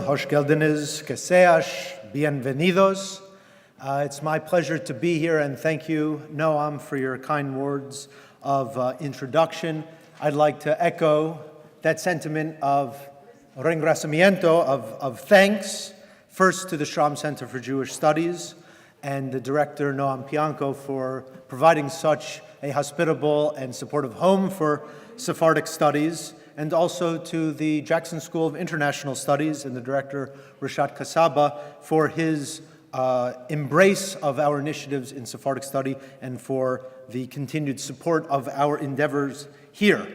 hoşgeldiniz, que seas, bienvenidos. It's my pleasure to be here, and thank you, Noam, for your kind words of introduction. I'd like to echo that sentiment of reconocimiento, of thanks, first to the Stroum Center for Jewish Studies and the director, Noam Pianco, for providing such a hospitable and supportive home for Sephardic studies, and also to the Jackson School of International Studies and the director, Rashad Kasaba, for his embrace of our initiatives in Sephardic study and for the continued support of our endeavors here.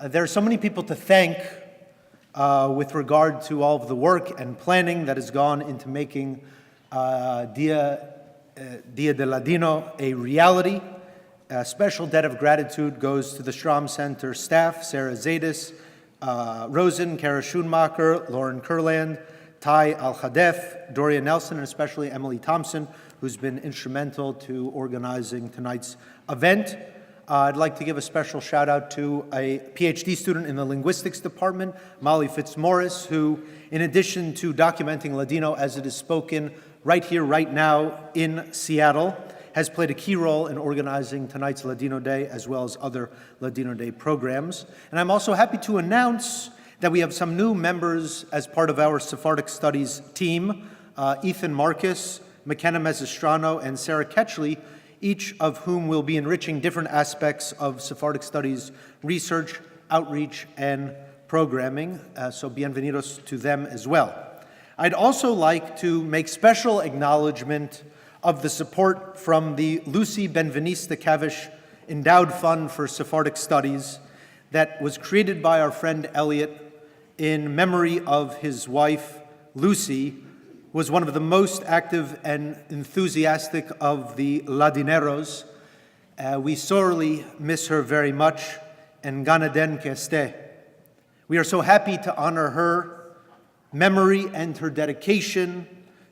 There are so many people to thank with regard to all of the work and planning that has gone into making Dia de Ladino a reality. A special debt of gratitude goes to the Stroum Center staff, Sarah Zadis, Rosen, Kara Schoonmaker, Lauren Kurland, Ty Al-Khadef, Doria Nelson, and especially Emily Thompson, who's been instrumental to organizing tonight's event. I'd like to give a special shout out to a PhD student in the linguistics department, Molly Fitzmaurice, who, in addition to documenting Ladino as it is spoken right here, right now in Seattle, has played a key role in organizing tonight's Ladino Day as well as other Ladino Day programs. And I'm also happy to announce that we have some new members as part of our Sephardic Studies team, Ethan Marcus, McKenna Mezzestrano, and Sarah Ketchley, each of whom will be enriching different aspects of Sephardic Studies research, outreach, and programming. So bienvenidos to them as well. I'd also like to make special acknowledgement of the support from the Lucy Benveniste Cavish Endowed Fund for Sephardic Studies that was created by our friend Elliot in memory of his wife, Lucy, who was one of the most active and enthusiastic of the Ladineros. We sorely miss her very much, and Ganaden que esté. We are so happy to honor her memory and her dedication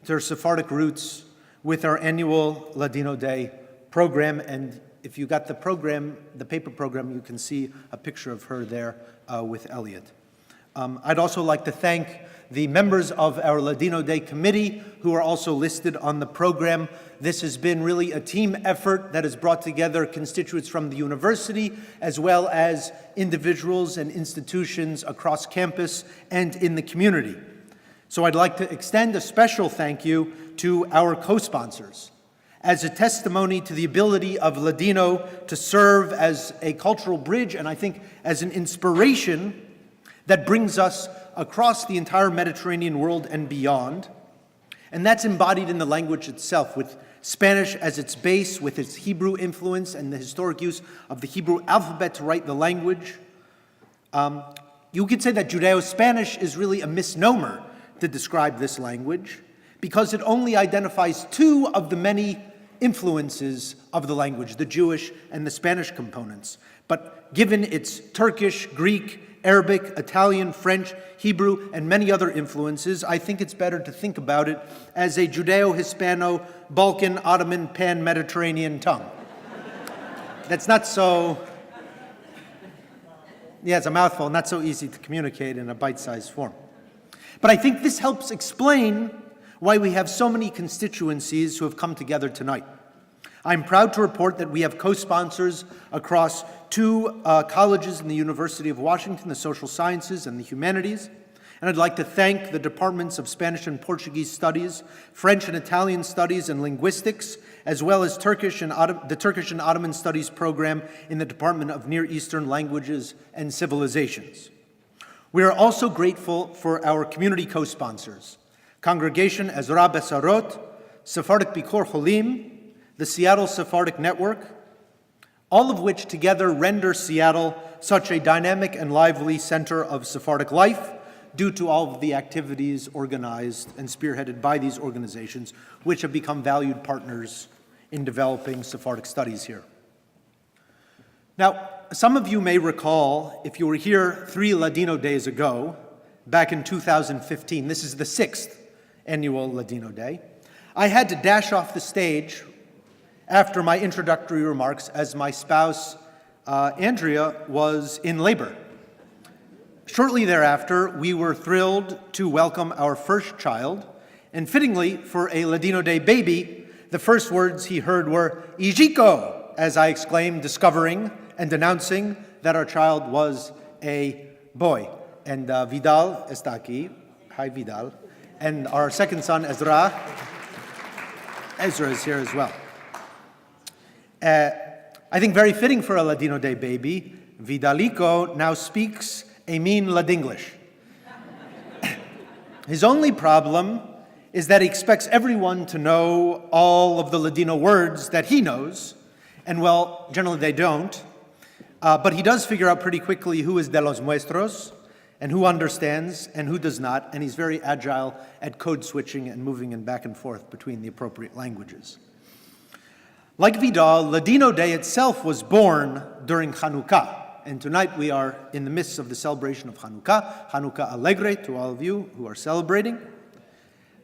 to her Sephardic roots with our annual Ladino Day program. And if you got the program, the paper program, you can see a picture of her there with Elliot. I'd also like to thank the members of our Ladino Day committee who are also listed on the program. This has been really a team effort that has brought together constituents from the university as well as individuals and institutions across campus and in the community. So I'd like to extend a special thank you to our co-sponsors as a testimony to the ability of Ladino to serve as a cultural bridge and I think as an inspiration that brings us across the entire Mediterranean world and beyond. And that's embodied in the language itself, with Spanish as its base, with its Hebrew influence and the historic use of the Hebrew alphabet to write the language. You could say that Judeo-Spanish is really a misnomer to describe this language because it only identifies two of the many influences of the language, the Jewish and the Spanish components. But given its Turkish, Greek, Arabic, Italian, French, Hebrew, and many other influences, I think it's better to think about it as a Judeo-Hispano, Balkan, Ottoman, Pan-Mediterranean tongue. That's not so, yeah, it's a mouthful, not so easy to communicate in a bite-sized form. But I think this helps explain why we have so many constituencies who have come together tonight. I'm proud to report that we have co-sponsors across two colleges in the University of Washington, the Social Sciences and the Humanities. And I'd like to thank the Departments of Spanish and Portuguese Studies, French and Italian Studies and Linguistics, as well as the Turkish and Ottoman Studies program in the Department of Near Eastern Languages and Civilizations. We are also grateful for our community co-sponsors, Congregation Ezra Besarot, Sephardic Bikor Cholim, the Seattle Sephardic Network, all of which together render Seattle such a dynamic and lively center of Sephardic life due to all of the activities organized and spearheaded by these organizations, which have become valued partners in developing Sephardic studies here. Now, some of you may recall, if you were here 3 Ladino days ago, back in 2015, this is the 6th annual Ladino Day, I had to dash off the stage after my introductory remarks as my spouse, Andrea, was in labor. Shortly thereafter, we were thrilled to welcome our first child, and fittingly, for a Ladino Day baby, the first words he heard were, "Ijiko," as I exclaimed, discovering and announcing that our child was a boy. And Vidal está aquí. Hi, Vidal. And our second son, Ezra is here as well. I think very fitting for a Ladino Day baby, Vidalico now speaks a mean Ladinglish. His only problem is that he expects everyone to know all of the Ladino words that he knows, and well, generally they don't, but he does figure out pretty quickly who is de los nuestros, and who understands and who does not, and he's very agile at code switching and moving back and forth between the appropriate languages. Like Vidal, Ladino Day itself was born during Hanukkah, and tonight we are in the midst of the celebration of Hanukkah, Hanukkah Alegre to all of you who are celebrating.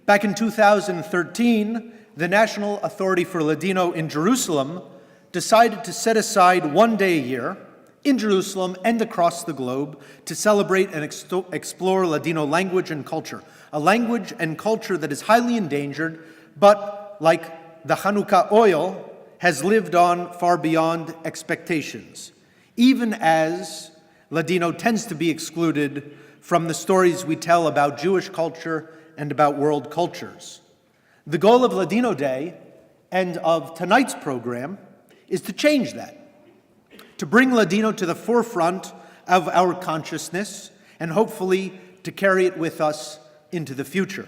Back in 2013, the National Authority for Ladino in Jerusalem decided to set aside one day a year in Jerusalem and across the globe to celebrate and explore Ladino language and culture, a language and culture that is highly endangered, but like the Hanukkah oil, has lived on far beyond expectations, even as Ladino tends to be excluded from the stories we tell about Jewish culture and about world cultures. The goal of Ladino Day and of tonight's program is to change that, to bring Ladino to the forefront of our consciousness and hopefully to carry it with us into the future.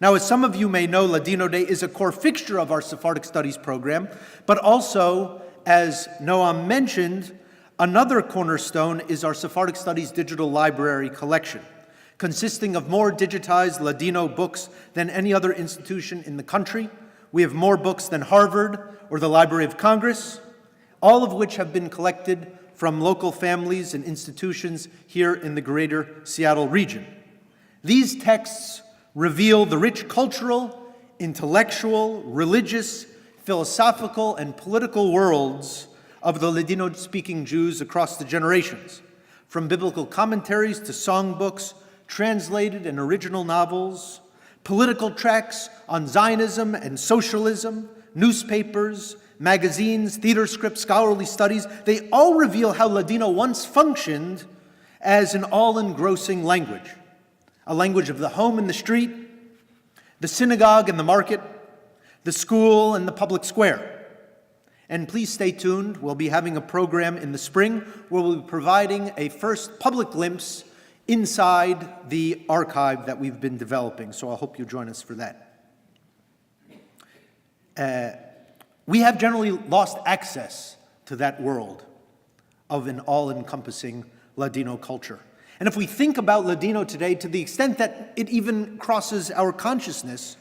Now, as some of you may know, Ladino Day is a core fixture of our Sephardic Studies program, but also, as Noam mentioned, another cornerstone is our Sephardic Studies digital library collection, consisting of more digitized Ladino books than any other institution in the country. We have more books than Harvard or the Library of Congress, all of which have been collected from local families and institutions here in the greater Seattle region. These texts reveal the rich cultural, intellectual, religious, philosophical, and political worlds of the Ladino-speaking Jews across the generations, from biblical commentaries to songbooks, translated and original novels, political tracts on Zionism and socialism, newspapers, magazines, theater scripts, scholarly studies. They all reveal how Ladino once functioned as an all-engrossing language, a language of the home and the street, the synagogue and the market, the school and the public square. And please stay tuned. We'll be having a program in the spring where we'll be providing a first public glimpse inside the archive that we've been developing. So I hope you join us for that. We have generally lost access to that world of an all-encompassing Ladino culture. And if we think about Ladino today, to the extent that it even crosses our consciousness,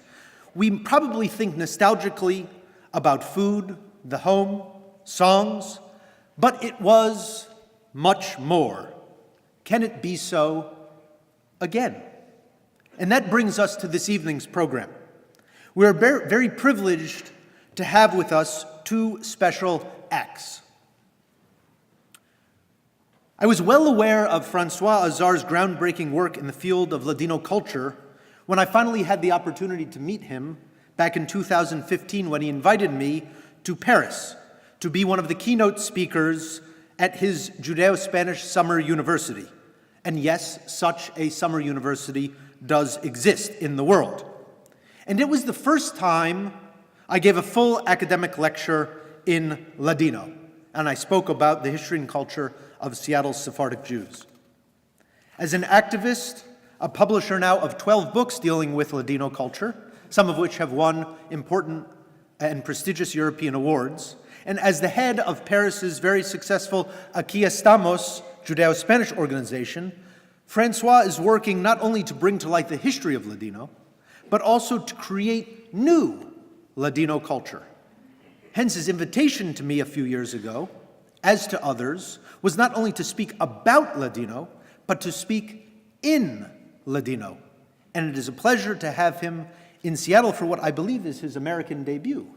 we probably think nostalgically about food, the home, songs, but it was much more. Can it be so again? And that brings us to this evening's program. We are very privileged to have with us two special acts. I was well aware of François Azar's groundbreaking work in the field of Ladino culture when I finally had the opportunity to meet him back in 2015 when he invited me to Paris to be one of the keynote speakers at his Judeo-Spanish summer university. And yes, such a summer university does exist in the world. And it was the first time I gave a full academic lecture in Ladino, and I spoke about the history and culture of Seattle's Sephardic Jews. As an activist, a publisher now of 12 books dealing with Ladino culture, some of which have won important and prestigious European awards, and as the head of Paris's very successful Aquí Estamos Judeo-Spanish organization, François is working not only to bring to light the history of Ladino, but also to create new Ladino culture. Hence his invitation to me a few years ago, as to others, was not only to speak about Ladino, but to speak in Ladino. And it is a pleasure to have him in Seattle for what I believe is his American debut.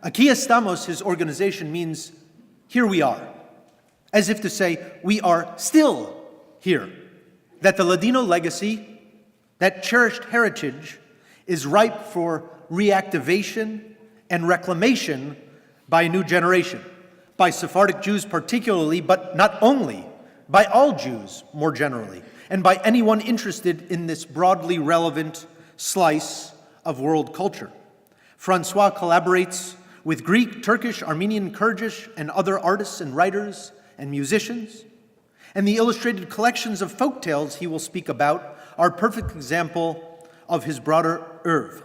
Aquí Estamos, his organization, means here we are. as if to say, we are still here, that the Ladino legacy, that cherished heritage, is ripe for reactivation and reclamation by a new generation, by Sephardic Jews particularly, but not only, by all Jews more generally, and by anyone interested in this broadly relevant slice of world culture. François collaborates with Greek, Turkish, Armenian, Kurdish, and other artists and writers and musicians, and the illustrated collections of folk tales he will speak about are a perfect example of his broader oeuvre.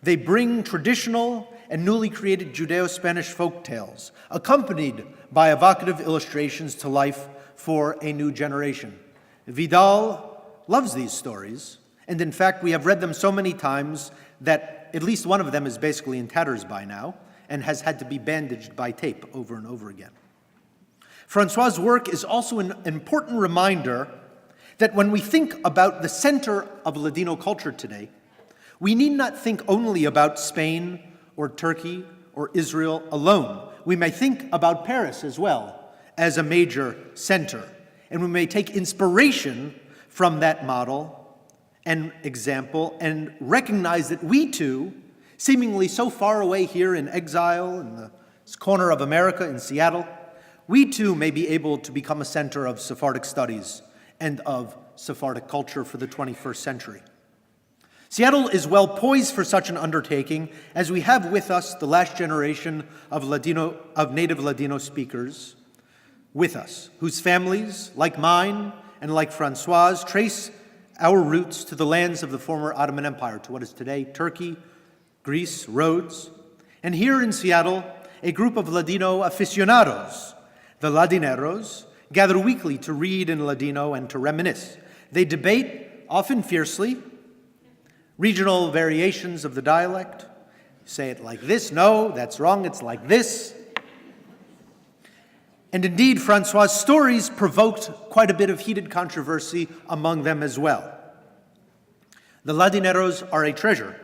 They bring traditional and newly created Judeo-Spanish folk tales, accompanied by evocative illustrations to life for a new generation. Vidal loves these stories, and in fact, we have read them so many times that at least one of them is basically in tatters by now and has had to be bandaged by tape over and over again. François' work is also an important reminder that when we think about the center of Ladino culture today, we need not think only about Spain or Turkey or Israel alone. We may think about Paris as well as a major center, and we may take inspiration from that model and example and recognize that we too, seemingly so far away here in exile in the corner of America in Seattle, we too may be able to become a center of Sephardic studies and of Sephardic culture for the 21st century. Seattle is well poised for such an undertaking, as we have with us the last generation of native Ladino speakers with us, whose families, like mine and like François', trace our roots to the lands of the former Ottoman Empire, to what is today Turkey, Greece, Rhodes. And here in Seattle, a group of Ladino aficionados, the Ladineros, gather weekly to read in Ladino and to reminisce. They debate, often fiercely, regional variations of the dialect. Say it like this, no, that's wrong, it's like this. And indeed, François' stories provoked quite a bit of heated controversy among them as well. The Ladineros are a treasure,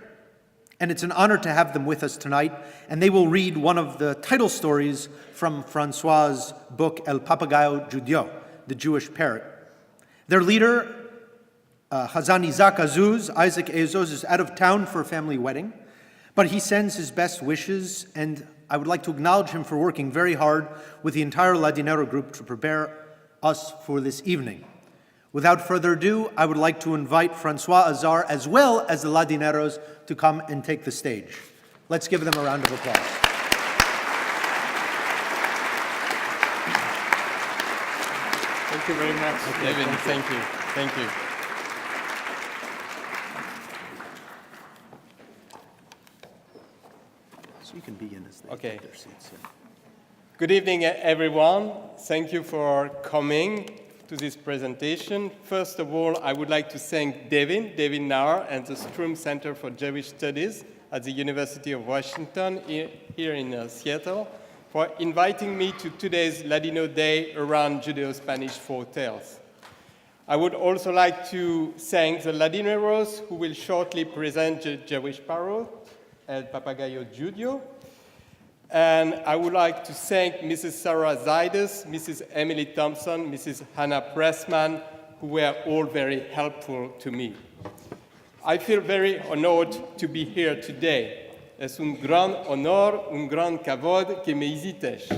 and it's an honor to have them with us tonight, and they will read one of the title stories from François' book, El Papagáyo Djudió, the Jewish Parrot. Their leader, Hazan Isaac Azuz, Isaac Azuz, is out of town for a family wedding, but he sends his best wishes, and I would like to acknowledge him for working very hard with the entire Ladinero group to prepare us for this evening. Without further ado, I would like to invite François Azar, as well as the Ladineros, to come and take the stage. Let's give them a round of applause. Thank you very much, Devin. Thank you. Thank you. So you can begin as they take their seats. Yeah. Good evening, everyone. Thank you for coming to this presentation. First of all, I would like to thank Devin Naar, and the Stroum Center for Jewish Studies at the University of Washington here in Seattle for inviting me to today's Ladino Day around Judeo-Spanish folktales. I would also like to thank the Ladineros, who will shortly present the Jewish Parrot, El Papagáyo Djudió. And I would like to thank Mrs. Sarah Zaides, Mrs. Emily Thompson, Mrs. Hannah Pressman, who were all very helpful to me. I feel very honored to be here today. Es un gran honor, un gran kavod que me hizitesh.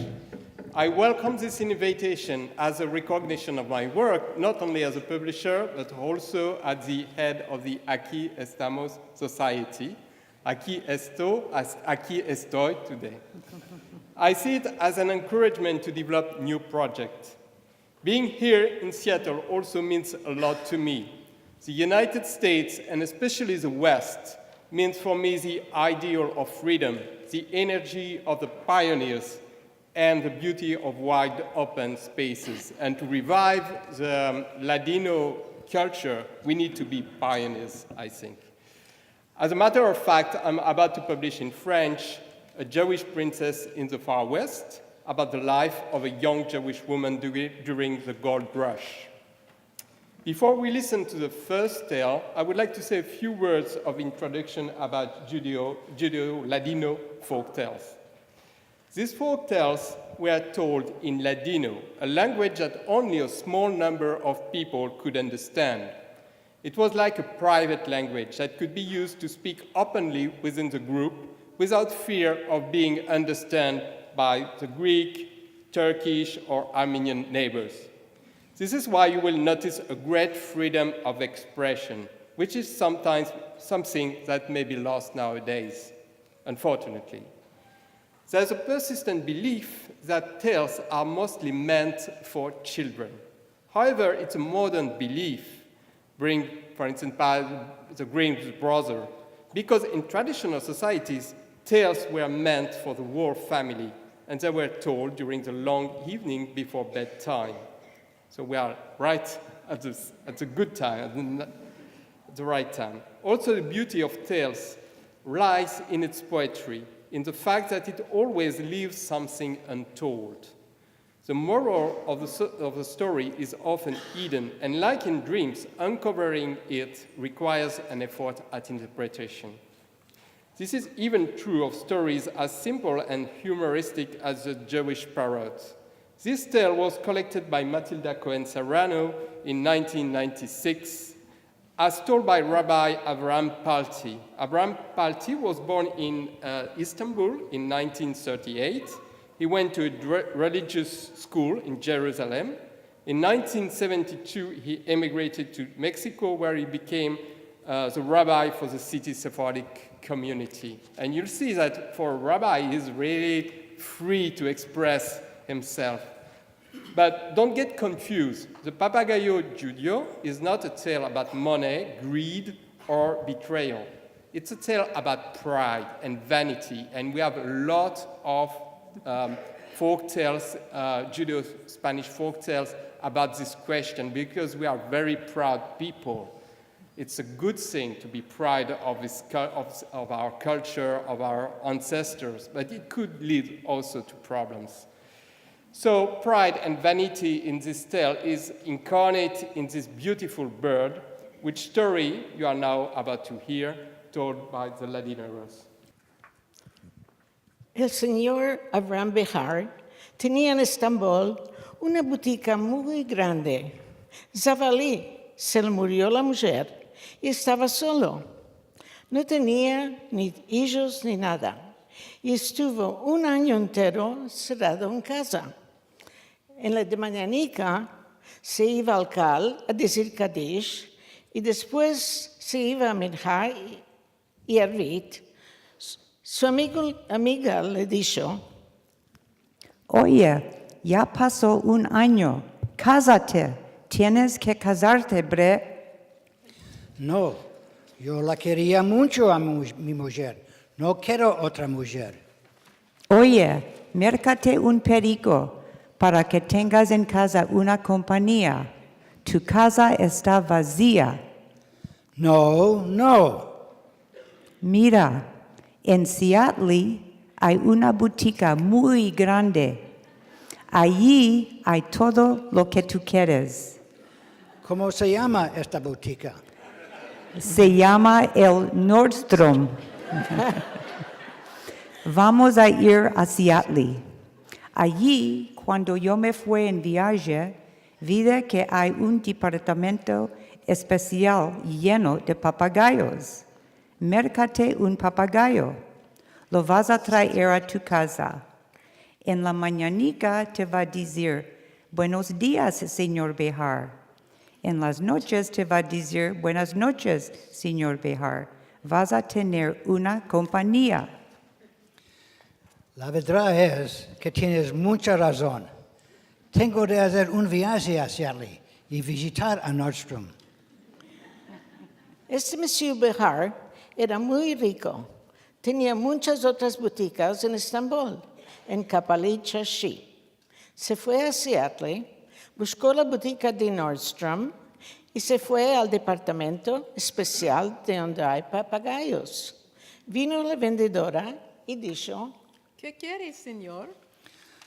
I welcome this invitation as a recognition of my work, not only as a publisher, but also as the head of the Aquí Estamos Society. Aquí estoy today. I see it as an encouragement to develop new projects. Being here in Seattle also means a lot to me. The United States, and especially the West, means for me the ideal of freedom, the energy of the pioneers, and the beauty of wide open spaces. And to revive the Ladino culture, we need to be pioneers, I think. As a matter of fact, I'm about to publish in French A Jewish Princess in the Far West, about the life of a young Jewish woman during the Gold Rush. Before we listen to the first tale, I would like to say a few words of introduction about Judeo-Ladino folktales. These folk tales were told in Ladino, a language that only a small number of people could understand. It was like a private language that could be used to speak openly within the group without fear of being understood by the Greek, Turkish, or Armenian neighbors. This is why you will notice a great freedom of expression, which is sometimes something that may be lost nowadays, unfortunately. There's a persistent belief that tales are mostly meant for children. However, it's a modern belief, for instance, by the Grimm's brother, because in traditional societies, tales were meant for the whole family, and they were told during the long evening before bedtime. So we are right at the good time, at the right time. Also, the beauty of tales lies in its poetry, in the fact that it always leaves something untold. The moral of the story is often hidden, and like in dreams, uncovering it requires an effort at interpretation. This is even true of stories as simple and humoristic as the Jewish Parrot. This tale was collected by Matilda Cohen-Serrano in 1996, as told by Rabbi Avraham Palti. Avraham Palti was born in Istanbul in 1938. He went to a religious school in Jerusalem. In 1972, he emigrated to Mexico, where he became the rabbi for the city's Sephardic community. And you'll see that for a rabbi, he's really free to express himself. But don't get confused. The Papagáyo Djudió is not a tale about money, greed, or betrayal. It's a tale about pride and vanity, and we have a lot of folktales, Judeo-Spanish folktales about this question, because we are very proud people. It's a good thing to be proud of our culture, of our ancestors, but it could lead also to problems. So pride and vanity in this tale is incarnate in this beautiful bird, which story you are now about to hear, told by the Ladineros. El señor Abraham Behar tenía en Estambul una botica muy grande. Zavalí se le murió la mujer y estaba solo. No tenía ni hijos ni nada. Y estuvo un año entero cerrado en casa. En la de mañanica se iba al cal a decir Kaddish y después se iba a Minha y Arvit. Su amiga le dijo, Oye, ya pasó un año, cásate, tienes que casarte, bre. No, yo la quería mucho a mi mujer, no quiero otra mujer. Oye, mércate un perico para que tengas en casa una compañía. Tu casa está vacía. No. Mira, en Seattle hay una botica muy grande. Allí hay todo lo que tú quieres. ¿Cómo se llama esta botica? Se llama el Nordstrom. Vamos a ir a Seattle. Allí, cuando yo me fui en viaje, vi que hay un departamento especial lleno de papagayos. Mércate un papagayo. Lo vas a traer a tu casa. En la mañanica te va a decir, buenos días, señor Behar. En las noches te va a decir, buenas noches, señor Behar. Vas a tener una compañía. La verdad es que tienes mucha razón. Tengo de hacer un viaje a Seattle y visitar a Nordstrom. este monsieur Behar era muy rico. Tenía muchas otras boticas en Estambul, en Kapalichashi. Se fue a Seattle, buscó la botica de Nordstrom y se fue al departamento especial de donde hay papagayos. Vino la vendedora y dijo, ¿Qué quiere, señor?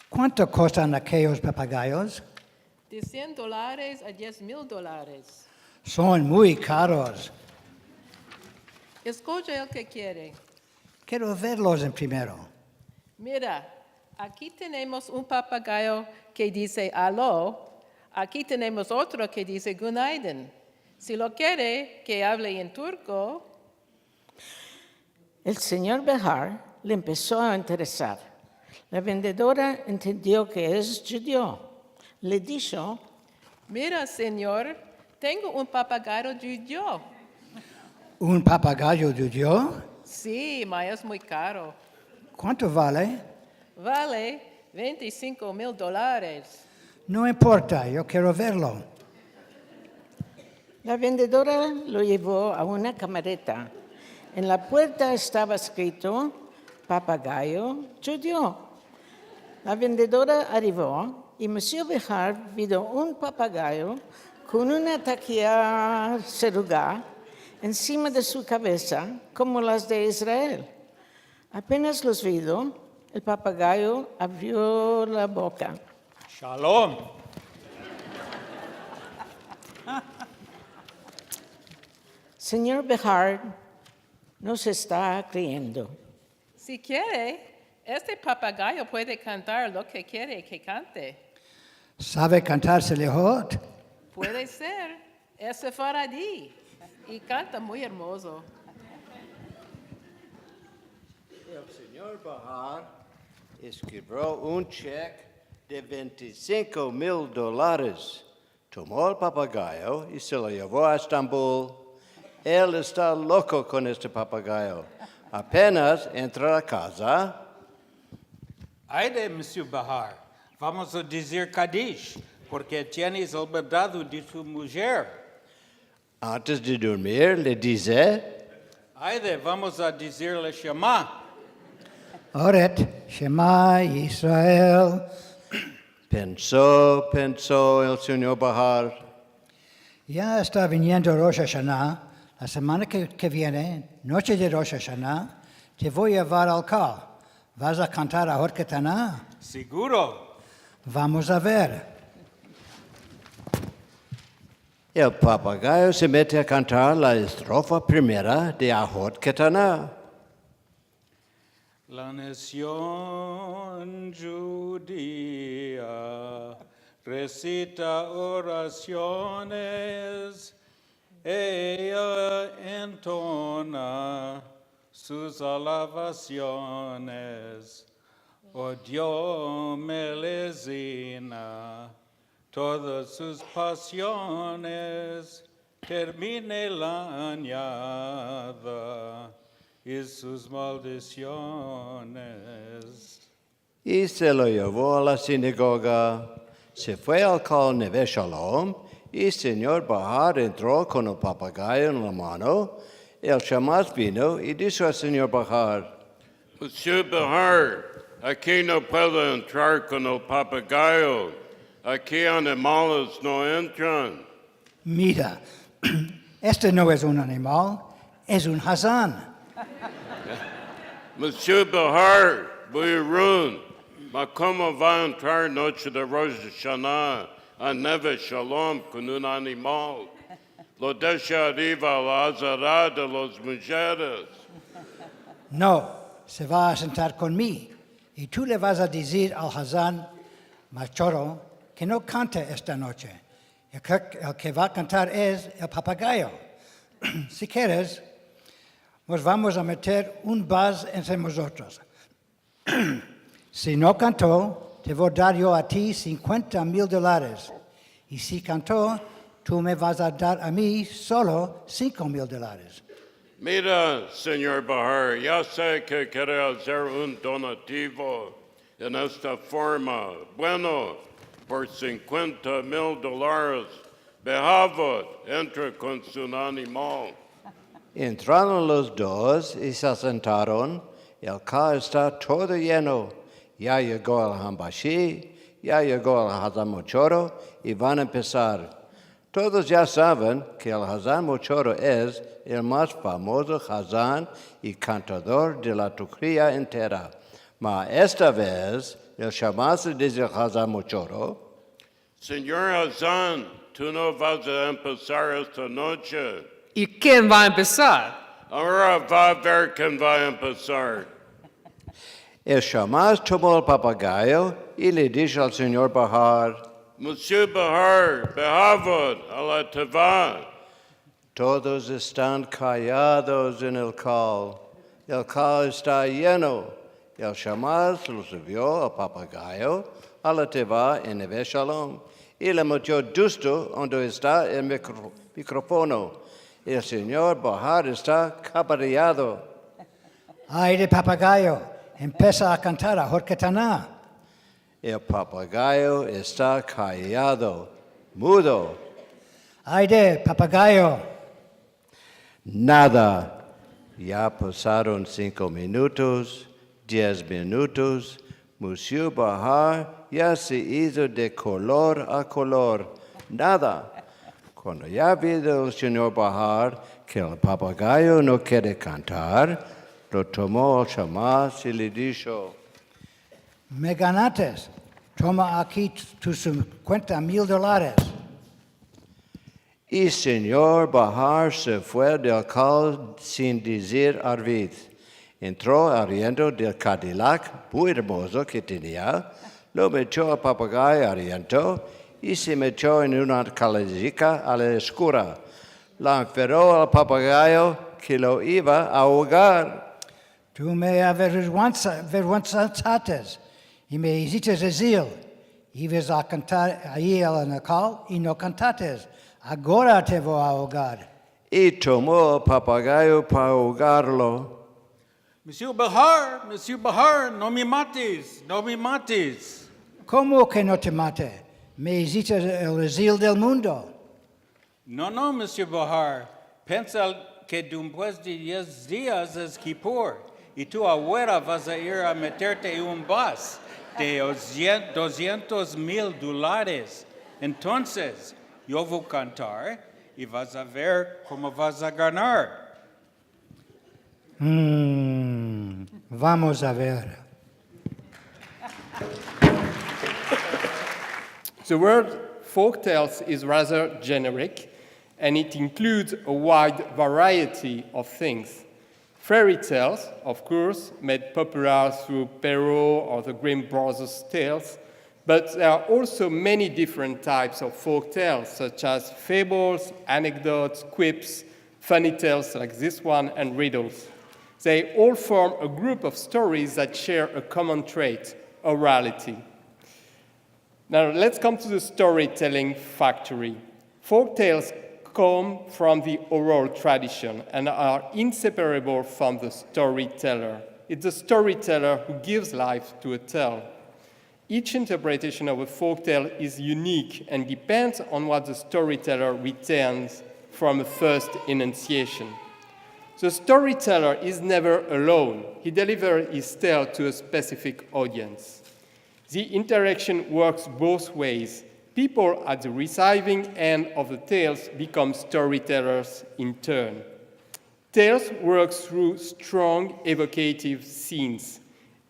¿Cuánto costan aquellos papagayos? De $100 a $10,000. Son muy caros. Escoge el que quiere. Quiero verlos en primero. Mira, Aquí tenemos un papagayo que dice aló. Aquí tenemos otro que dice günaydın. Si lo quiere que hable en turco, El señor Behar le empezó a interesar. La vendedora entendió que es judío. Le dijo, mira, señor, tengo un papagayo Djudió. ¿Un papagayo Djudió? Sí, ma es muy caro. ¿Cuánto vale? Vale $25,000. No importa, yo quiero verlo. la vendedora lo llevó a una camareta. En la puerta estaba escrito, Papagáyo Djudió. La vendedora arribó y Monsieur Behar vio un papagayo con una taquilla cerugá encima de su cabeza, como las de Israel. Apenas los vio, el papagayo abrió la boca. Shalom. Señor Behar nos está creyendo. Si quiere, este papagayo puede cantar lo que quiere que cante. ¿Sabe cantar Selehot? Puede ser, es Sephardic y canta muy hermoso. El señor Bahar escribió un cheque de $25,000. Tomó el papagayo y se lo llevó a Estambul. Él está loco con este papagayo. Apenas entra a casa. Aide, Monsieur Bahar, vamos a dizer Kaddish, porque tienes olvidado de tu mujer. Antes de dormir, le dice, Aide, vamos a decirle Shema. Oret, Shema Israel. pensó el señor Bahar. Ya está viniendo Rosh Hashanah. La semana que viene, noche de Rosh Hashanah, te voy a llevar al Cal. ¿Vas a cantar a Ketana? Seguro. Vamos a ver. El papagayo se mete a cantar la estrofa primera de Ahot Ketana. La nación judía recita oraciones, ella entona sus alabaciones. Oh Dios me lesina todas sus pasiones, termine la añada y sus maldiciones. Y se lo llevó a la sinagoga. Se fue al Kol Neve Shalom y señor Bahar entró con el papagayo en la mano. El chamás vino y dijo al señor Bahar, Monsieur Bahar, aquí no puedo entrar con el papagayo. Aquí animales no entran. Mira, este no es un animal, es un hazán. Monsieur Bahar, Buyurun, ma cómo va a entrar noche de Rosh Hashanah a Neve Shalom con un animal. Lo deja arriba a la azara de los mujeres. No, se va a sentar conmigo y tú le vas a decir al hazán machoro que no cante esta noche. El que va a cantar es el papagayo. Si quieres, nos vamos a meter un buzz entre nosotros. Si no cantó, te voy a dar yo a ti $50,000. Y si cantó, tú me vas a dar a mí solo $5,000. Mira, señor Bahar, ya sé que quiere hacer un donativo en esta forma. Bueno, por $50,000, Behavot entra con su animal. entraron los dos y se sentaron. El Kal está todo lleno. Ya llegó el Hambashi, ya llegó el Hazán Mochoro y van a empezar. Todos ya saben que el Hazán Mochoro es el más famoso Hazán y cantador de la Turquía entera. Mas esta vez, el chamás dice al Hazán Mochoro, Señor Hassan, tú no vas a empezar esta noche. ¿Y quién va a empezar? Ahora va a ver quién va a empezar. El Shamas tomó el papagayo y le dijo al señor Bahar, Monsieur Bahar, behavod, a la teva. todos están callados en el cal. El cal está lleno. El Shamas lo subió al papagayo a la teva en el Shalom y le metió justo donde está el micrófono. El señor Bahar está cabreado. Ay de papagayo, empieza a cantar a Horketaná. El papagayo está callado, mudo. Ay de papagayo, Nada. Ya pasaron 5 minutos, 10 minutos. Monsieur Bahar ya se hizo de color a color. Nada. Cuando ya vio el señor Bahar que el papagayo no quiere cantar, lo tomó el Shamas y le dijo, me ganates. Toma aquí tus $50,000. y señor Bahar se fue del cal sin decir arvid. Entró arriendo del Cadillac muy hermoso que tenía, lo metió al papagayo arriendo y se metió en una calecica a la oscura. La enferró al papagayo que lo iba a ahogar. Tú me avergonzaste y me hiciste decir, ibas a cantar ahí en el cal y no cantaste. Agora te voy a ahogar. Y tomó el papagayo para ahogarlo. Monsieur Bahar, no me mates, no me mates. ¿Cómo que no te mate? Me hiciste el exil del mundo. No, Monsieur Bahar. Pensa que después de 10 días es Kippur y tú ahora vas a ir a meterte en un bus de $200,000. Entonces, yo voy a cantar y vas a ver cómo vas a ganar. Vamos a ver. The word folktales is rather generic, and it includes a wide variety of things. Fairy tales, of course, made popular through Perrault or the Grimm brothers' tales, but there are also many different types of folk tales, such as fables, anecdotes, quips, funny tales like this one, and riddles. They all form a group of stories that share a common trait, orality. Now let's come to the storytelling factory. Folk tales come from the oral tradition and are inseparable from the storyteller. It's the storyteller who gives life to a tale. Each interpretation of a folktale is unique and depends on what the storyteller retains from a first enunciation. The storyteller is never alone. He delivers his tale to a specific audience. The interaction works both ways. People at the receiving end of the tales become storytellers in turn. Tales work through strong evocative scenes,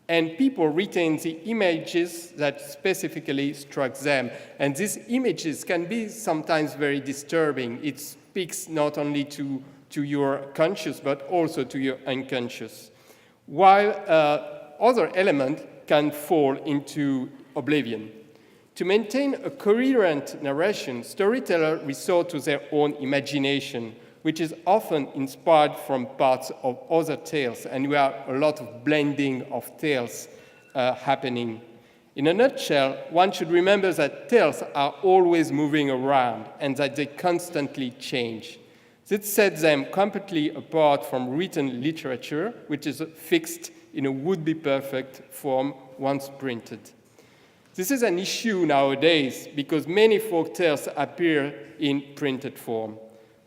and people retain the images that specifically struck them. And these images can be sometimes very disturbing. It speaks not only to your conscious, but also to your unconscious. While other elements can fall into oblivion. To maintain a coherent narration, storytellers resort to their own imagination, which is often inspired from parts of other tales, and we have a lot of blending of tales happening. In a nutshell, one should remember that tales are always moving around and that they constantly change. This sets them completely apart from written literature, which is fixed in a would-be-perfect form once printed. This is an issue nowadays because many folk tales appear in printed form.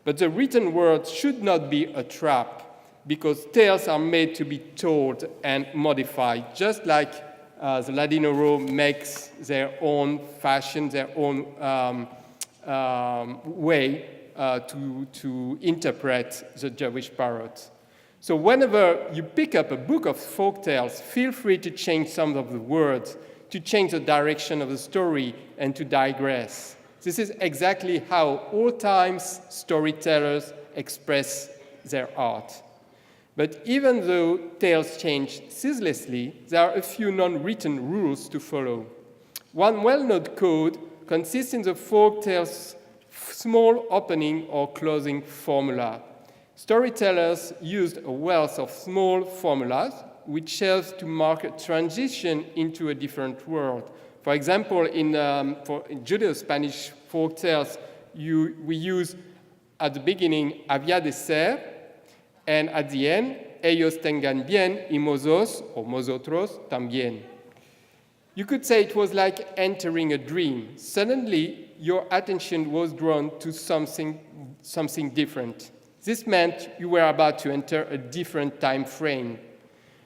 But the written word should not be a trap because tales are made to be told and modified, just like the Ladineros makes their own fashion, their own way to interpret the Jewish Parrot. So whenever you pick up a book of folk tales, feel free to change some of the words, to change the direction of the story, and to digress. This is exactly how old times storytellers express their art. But even though tales change ceaselessly, there are a few non-written rules to follow. One well-known code consists in the folk tale's small opening or closing formula. Storytellers used a wealth of small formulas which serves to mark a transition into a different world. For example, in Judeo-Spanish folk tales, we use at the beginning había de ser, and at the end, ellos tengan bien y vosotros or vosotros también. You could say it was like entering a dream. Suddenly, your attention was drawn to something different. This meant you were about to enter a different time frame.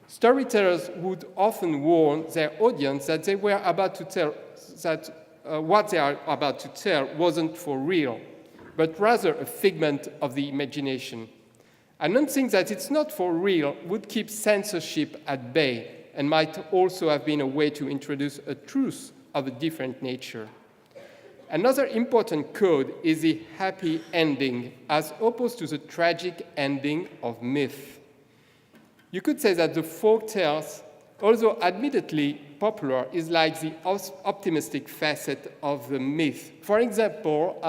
Storytellers would often warn their audience that they were about to tell that what they are about to tell wasn't for real, but rather a figment of the imagination. Announcing that it's not for real would keep censorship at bay and might also have been a way to introduce a truth of a different nature. Another important code is the happy ending, as opposed to the tragic ending of myth. You could say that the folk tales, although admittedly popular, is like the optimistic facet of the myth. For example,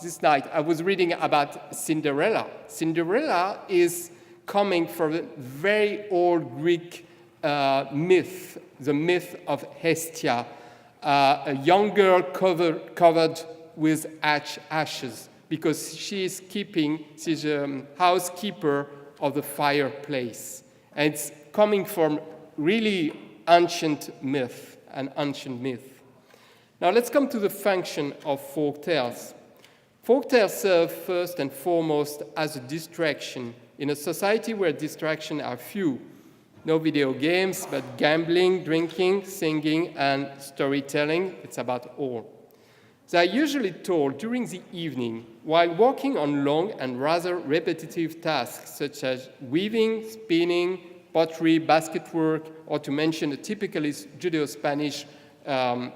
this night I was reading about Cinderella. Cinderella is coming from a very old Greek myth, the myth of Hestia, a young girl covered with ashes because she's a housekeeper of the fireplace. And it's coming from really ancient myth, an ancient myth. Now let's come to the function of folk tales. Folk tales serve first and foremost as a distraction in a society where distractions are few. No video games, but gambling, drinking, singing, and storytelling. It's about all. They are usually told during the evening while working on long and rather repetitive tasks such as weaving, spinning, pottery, basket work, or to mention a typically Judeo-Spanish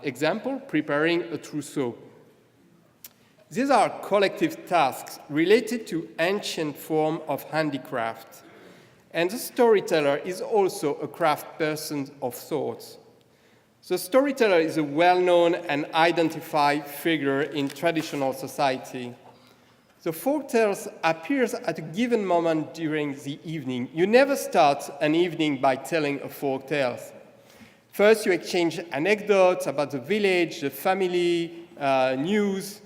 example, preparing a trousseau. These are collective tasks related to ancient form of handicraft. And the storyteller is also a craft person of sorts. The storyteller is a well-known and identified figure in traditional society. The folk tales appears at a given moment during the evening. You never start an evening by telling a folk tale. First, you exchange anecdotes about the village, the family, news,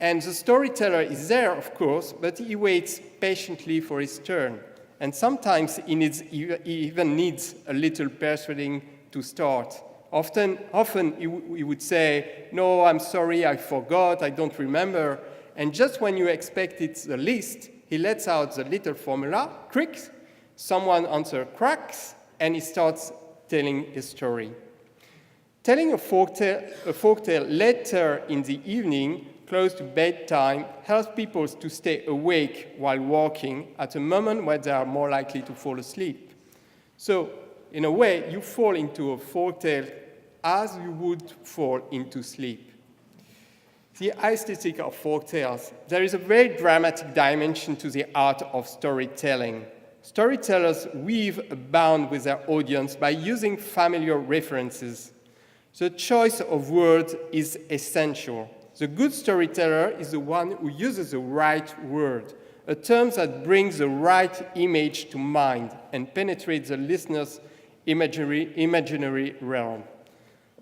and the storyteller is there, of course, but he waits patiently for his turn. And sometimes he even needs a little persuading to start. Often he would say, "No, I'm sorry, I forgot, I don't remember." And just when you expect it the least, he lets out the little formula, clicks, someone answers, cracks, and he starts telling his story. Telling a folktale later in the evening, close to bedtime, helps people to stay awake while walking at a moment where they are more likely to fall asleep. So, in a way, you fall into a folktale as you would fall into sleep. The aesthetic of folktales. There is a very dramatic dimension to the art of storytelling. Storytellers weave a bond with their audience by using familiar references. The choice of words is essential. The good storyteller is the one who uses the right word, a term that brings the right image to mind and penetrates the listener's imaginary realm.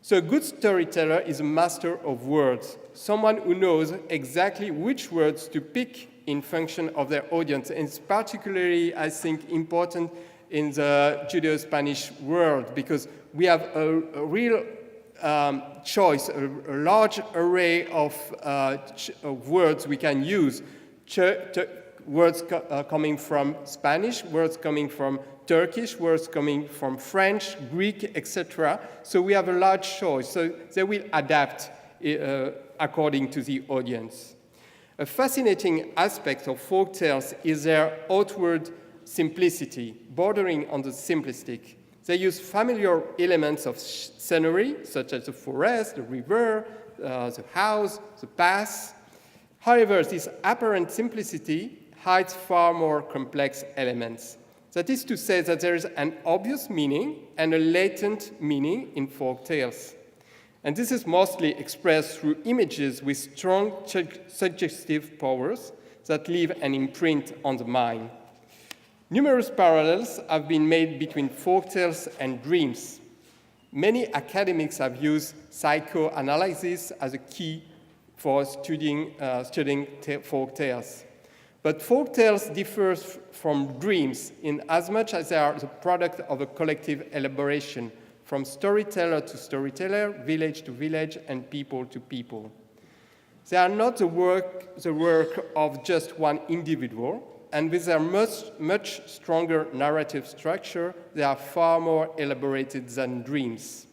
So a good storyteller is a master of words, someone who knows exactly which words to pick in function of their audience. And it's particularly, I think, important in the Judeo-Spanish world because we have a real choice, a large array of words we can use. Words coming from Spanish, words coming from Turkish, words coming from French, Greek, etc. So we have a large choice. So they will adapt according to the audience. A fascinating aspect of folktales is their outward simplicity, bordering on the simplistic. They use familiar elements of scenery, such as the forest, the river, the house, the path. However, this apparent simplicity hides far more complex elements. That is to say that there is an obvious meaning and a latent meaning in folk tales. And this is mostly expressed through images with strong suggestive powers that leave an imprint on the mind. Numerous parallels have been made between folktales and dreams. Many academics have used psychoanalysis as a key for studying folktales. But folktales differ from dreams in as much as they are the product of a collective elaboration from storyteller to storyteller, village to village, and people to people. They are not the work of just one individual, and with their much stronger narrative structure, they are far more elaborated than dreams.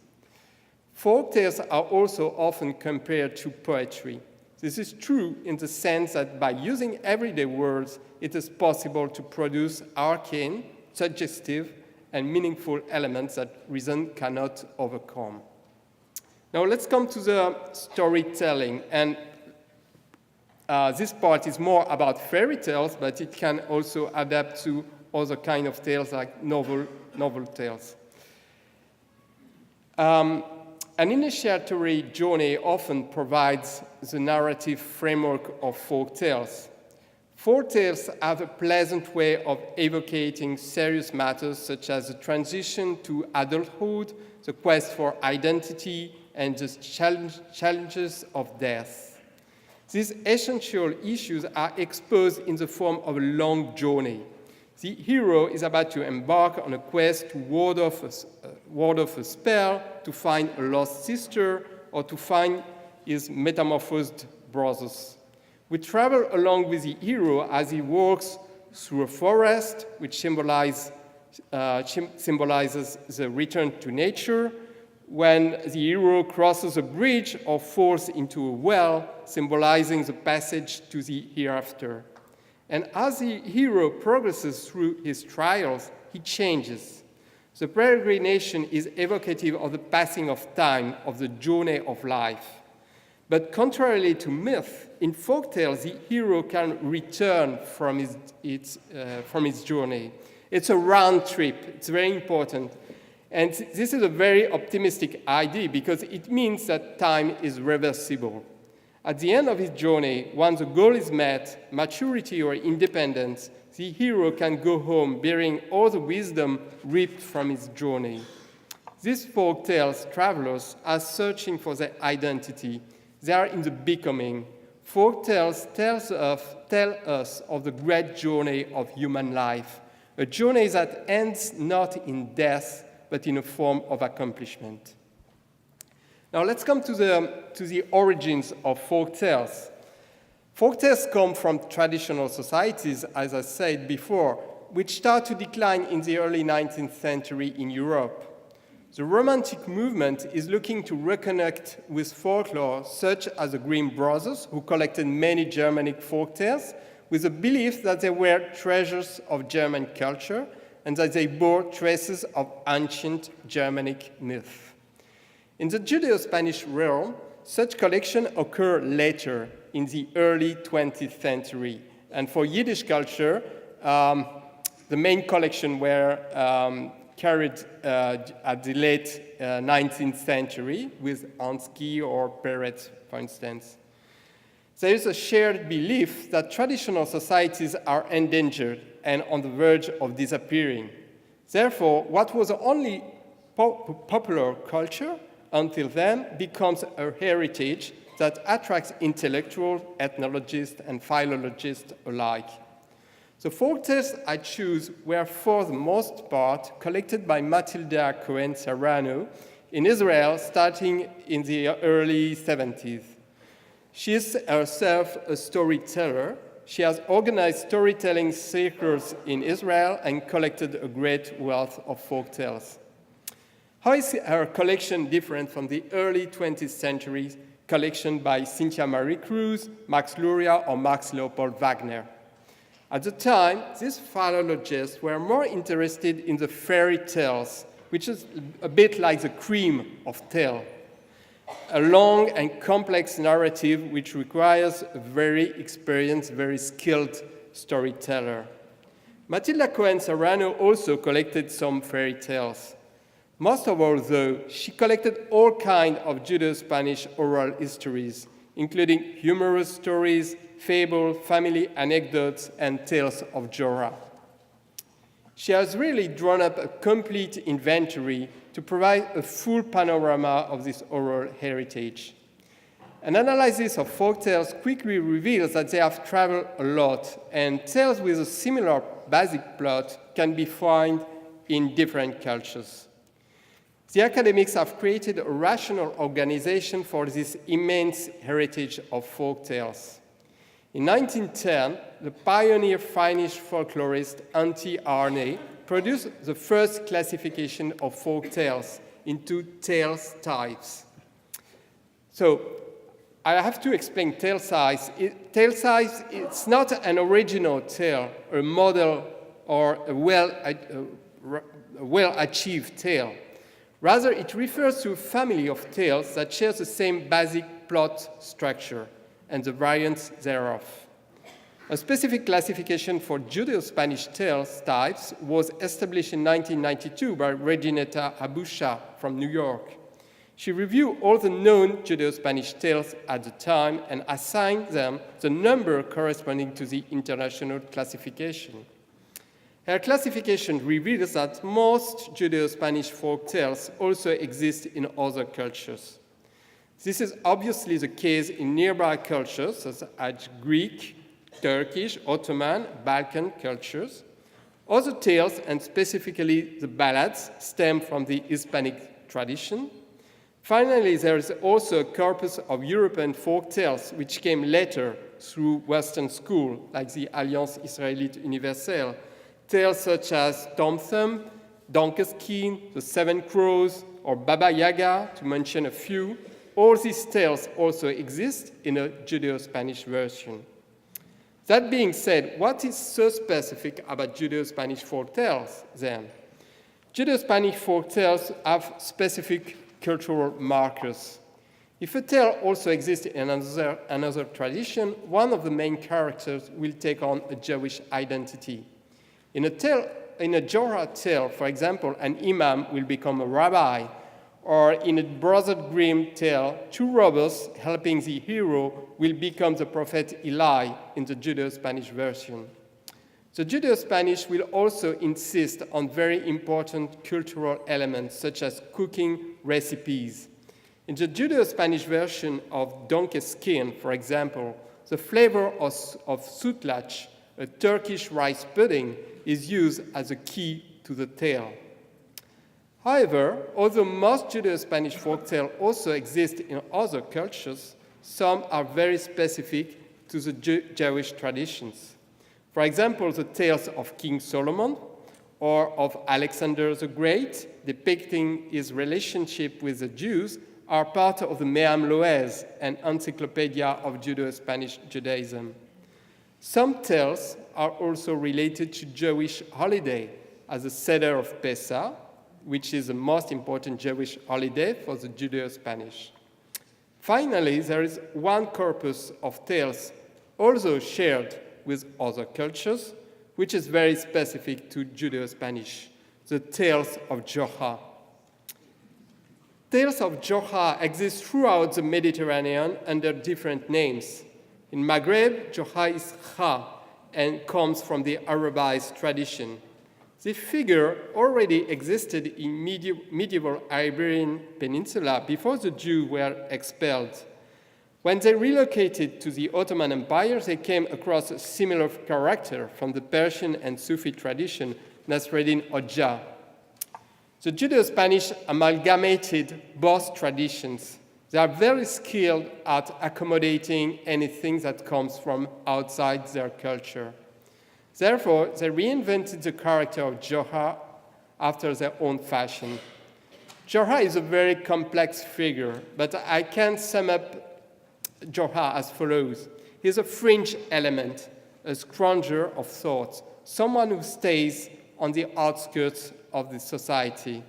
Folktales are also often compared to poetry. This is true in the sense that by using everyday words, it is possible to produce arcane, suggestive, and meaningful elements that reason cannot overcome. Now let's come to the storytelling. And this part is more about fairy tales, but it can also adapt to other kind of tales like novel tales. An initiatory journey often provides the narrative framework of folk tales. Folk tales have a pleasant way of evocating serious matters such as the transition to adulthood, the quest for identity, and the challenges of death. These essential issues are exposed in the form of a long journey. The hero is about to embark on a quest to ward off a spell, to find a lost sister, or to find his metamorphosed brothers. We travel along with the hero as he walks through a forest, which symbolizes the return to nature, when the hero crosses a bridge or falls into a well, symbolizing the passage to the hereafter. And as the hero progresses through his trials, he changes. The peregrination is evocative of the passing of time, of the journey of life. But contrarily to myth, in folktales, the hero can return from his journey. It's a round trip. It's very important. And this is a very optimistic idea because it means that time is reversible. At the end of his journey, once the goal is met, maturity or independence, the hero can go home bearing all the wisdom reaped from his journey. These folk tales travelers are searching for their identity. They are in the becoming. Folk tales tell us of the great journey of human life, a journey that ends not in death, but in a form of accomplishment. Now let's come to the origins of folk tales. Folk tales come from traditional societies, as I said before, which start to decline in the early 19th century in Europe. The Romantic movement is looking to reconnect with folklore, such as the Grimm brothers, who collected many Germanic folk tales, with the belief that they were treasures of German culture and that they bore traces of ancient Germanic myth. In the Judeo-Spanish realm, such collections occur later in the early 20th century. And for Yiddish culture, the main collection were carried at the late 19th century with Ansky or Perret, for instance. There is a shared belief that traditional societies are endangered and on the verge of disappearing. Therefore, what was only popular culture until then becomes a heritage that attracts intellectuals, ethnologists, and philologists alike. The folktales I choose were for the most part collected by Matilda Cohen Serrano in Israel starting in the early 70s. She is herself a storyteller. She has organized storytelling circles in Israel and collected a great wealth of folktales. How is her collection different from the early 20th century collection by Cynthia Marie Cruz, Max Luria, or Max Leopold Wagner? At the time, these philologists were more interested in the fairy tales, which is a bit like the cream of tale, a long and complex narrative which requires a very experienced, very skilled storyteller. Matilda Cohen Serrano also collected some fairy tales. Most of all, though, she collected all kinds of Judeo-Spanish oral histories, including humorous stories, fable, family anecdotes, and tales of Jorah. She has really drawn up a complete inventory to provide a full panorama of this oral heritage. An analysis of folktales quickly reveals that they have traveled a lot, and tales with a similar basic plot can be found in different cultures. The academics have created a rational organization for this immense heritage of folktales. In 1910, the pioneer Finnish folklorist Antti Aarne produced the first classification of folktales into tales types. So I have to explain tale size. Tale size, it's not an original tale, a model, or a well-achieved tale. Rather, it refers to a family of tales that shares the same basic plot structure and the variants thereof. A specific classification for Judeo-Spanish tales types was established in 1992 by Reginetta Abusha from New York. She reviewed all the known Judeo-Spanish tales at the time and assigned them the number corresponding to the international classification. Her classification reveals that most Judeo-Spanish folk tales also exist in other cultures. This is obviously the case in nearby cultures such as Greek, Turkish, Ottoman, Balkan cultures. Other tales, and specifically the ballads, stem from the Hispanic tradition. Finally, there is also a corpus of European folk tales which came later through Western schools, like the Alliance Israélite Universelle. Tales such as Tom Thumb, Donkey's Skin, The Seven Crows, or Baba Yaga, to mention a few. All these tales also exist in a Judeo-Spanish version. That being said, what is so specific about Judeo-Spanish folk tales, then? Judeo-Spanish folk tales have specific cultural markers. If a tale also exists in another tradition, one of the main characters will take on a Jewish identity. In a Jorah tale, for example, an imam will become a rabbi, or in a Brother Grimm tale, two robbers helping the hero will become the prophet Eli in the Judeo-Spanish version. The Judeo-Spanish will also insist on very important cultural elements, such as cooking recipes. In the Judeo-Spanish version of Donkey's Skin, for example, the flavor of sutlach, a Turkish rice pudding, is used as a key to the tale. However, although most Judeo-Spanish folktales also exist in other cultures, some are very specific to the Jewish traditions. For example, the tales of King Solomon or of Alexander the Great, depicting his relationship with the Jews, are part of the Me'am Loez, an encyclopedia of Judeo-Spanish Judaism. Some tales are also related to Jewish holiday, as the Seder of Pesach, which is the most important Jewish holiday for the Judeo-Spanish. Finally, there is one corpus of tales also shared with other cultures, which is very specific to Judeo-Spanish, the tales of Jorah. Tales of Jorah exist throughout the Mediterranean under different names. In Maghreb, Jorah is Kha and comes from the Arabized tradition. The figure already existed in medieval Iberian Peninsula before the Jews were expelled. When they relocated to the Ottoman Empire, they came across a similar character from the Persian and Sufi tradition, Nasreddin Hoxha. The Judeo-Spanish amalgamated both traditions. They are very skilled at accommodating anything that comes from outside their culture. Therefore, they reinvented the character of Jorah after their own fashion. Jorah is a very complex figure, but I can sum up Jorah as follows. He's a fringe element, a scrounger of thought, someone who stays on the outskirts of the society.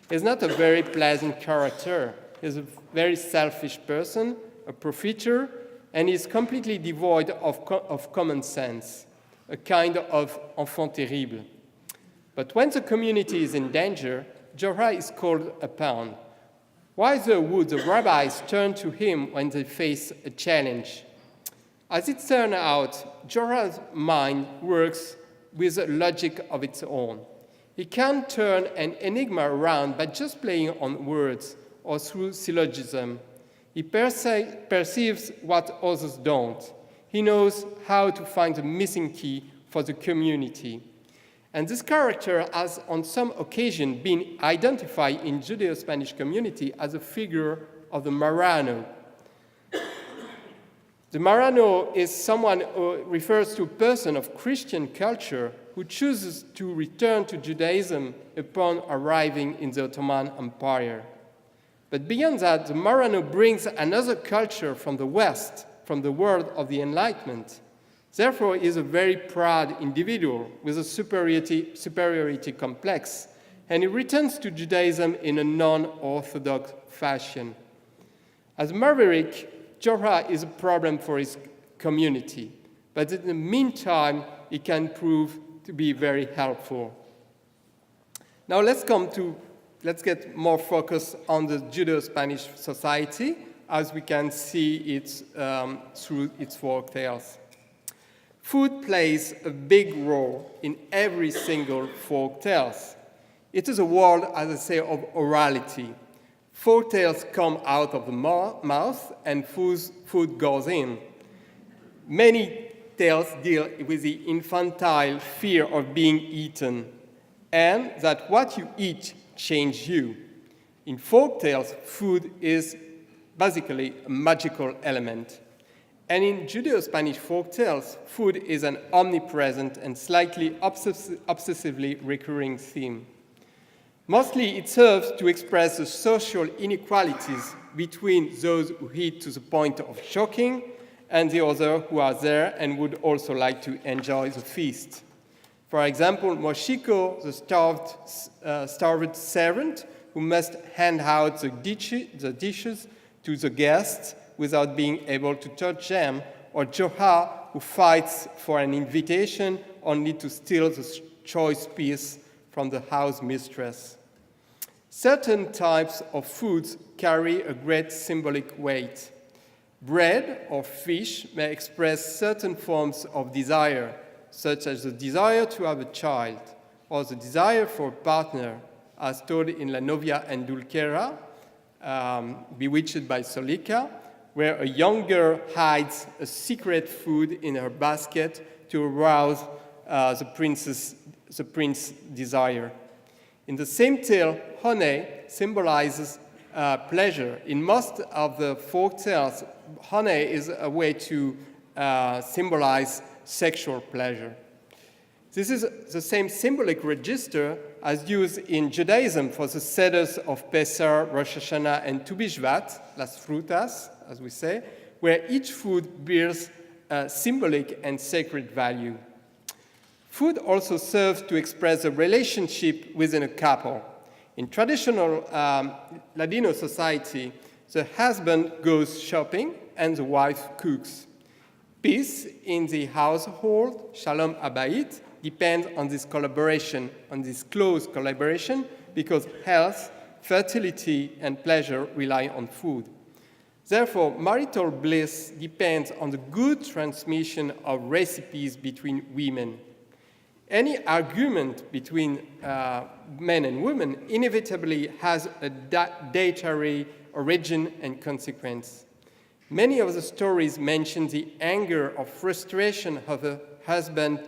He's not a very pleasant character. He's a very selfish person, a profiteer, and he's completely devoid of common sense. a kind of enfant terrible. But when the community is in danger, Jorah is called upon. Wiser would the rabbis turn to him when they face a challenge. As it turned out, Jorah's mind works with a logic of its own. He can turn an enigma around by just playing on words or through syllogism. He perceives what others don't. He knows how to find the missing key for the community. And this character has on some occasion been identified in Judeo-Spanish community as a figure of the Marrano. The Marrano is someone who refers to a person of Christian culture who chooses to return to Judaism upon arriving in the Ottoman Empire. But beyond that, the Marrano brings another culture from the West, from the world of the Enlightenment. Therefore, he is a very proud individual with a superiority complex, and he returns to Judaism in a non-orthodox fashion. As maverick, Jorah is a problem for his community, but in the meantime, he can prove to be very helpful. Now let's get more focused on the Judeo-Spanish society, as we can see it through its folktales. Food plays a big role in every single folktales. It is a world, as I say, of orality. Folktales come out of the mouth and food goes in. Many tales deal with the infantile fear of being eaten and that what you eat changes you. In folktales, food is basically a magical element. And in Judeo-Spanish folktales, food is an omnipresent and slightly obsessively recurring theme. Mostly it serves to express the social inequalities between those who eat to the point of choking and the others who are there and would also like to enjoy the feast. For example, Moshiko, the starved servant who must hand out the dishes to the guests without being able to touch them, or Jorah, who fights for an invitation only to steal the choice piece from the house mistress. Certain types of foods carry a great symbolic weight. Bread or fish may express certain forms of desire, such as the desire to have a child, or the desire for a partner, as told in La Novia and Dulcera, Bewitched by Solika, where a young girl hides a secret food in her basket to arouse the prince's desire. In the same tale, honey symbolizes pleasure. In most of the folk tales, honey is a way to symbolize sexual pleasure. This is the same symbolic register as used in Judaism for the Seders of Pesach, Rosh Hashanah, and Tu B'Shvat, Las Frutas, as we say, where each food bears a symbolic and sacred value. Food also serves to express a relationship within a couple. In traditional Ladino society, the husband goes shopping and the wife cooks. Peace in the household, Shalom Habayit, depends on this collaboration, on this close collaboration, because health, fertility, and pleasure rely on food. Therefore, marital bliss depends on the good transmission of recipes between women. Any argument between men and women inevitably has a dietary origin and consequence. Many of the stories mention the anger or frustration of a husband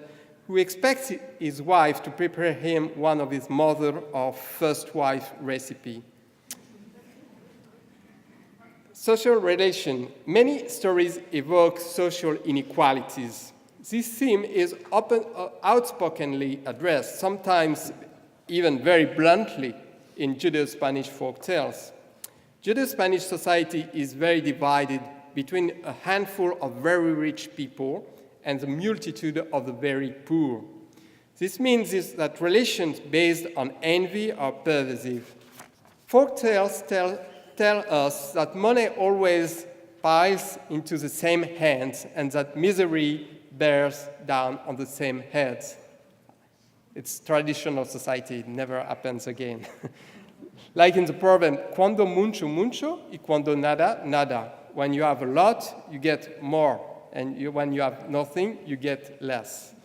who expects his wife to prepare him one of his mother or first wife recipe. Social relation. Many stories evoke social inequalities. This theme is outspokenly addressed, sometimes even very bluntly, in Judeo-Spanish folktales. Judeo-Spanish society is very divided between a handful of very rich people and the multitude of the very poor. This means that relations based on envy are pervasive. Folktales tell us that money always piles into the same hands and that misery bears down on the same heads. It's traditional society, it never happens again. Like in the proverb, cuando mucho, mucho, y cuando nada, nada. When you have a lot, you get more, and when you have nothing, you get less.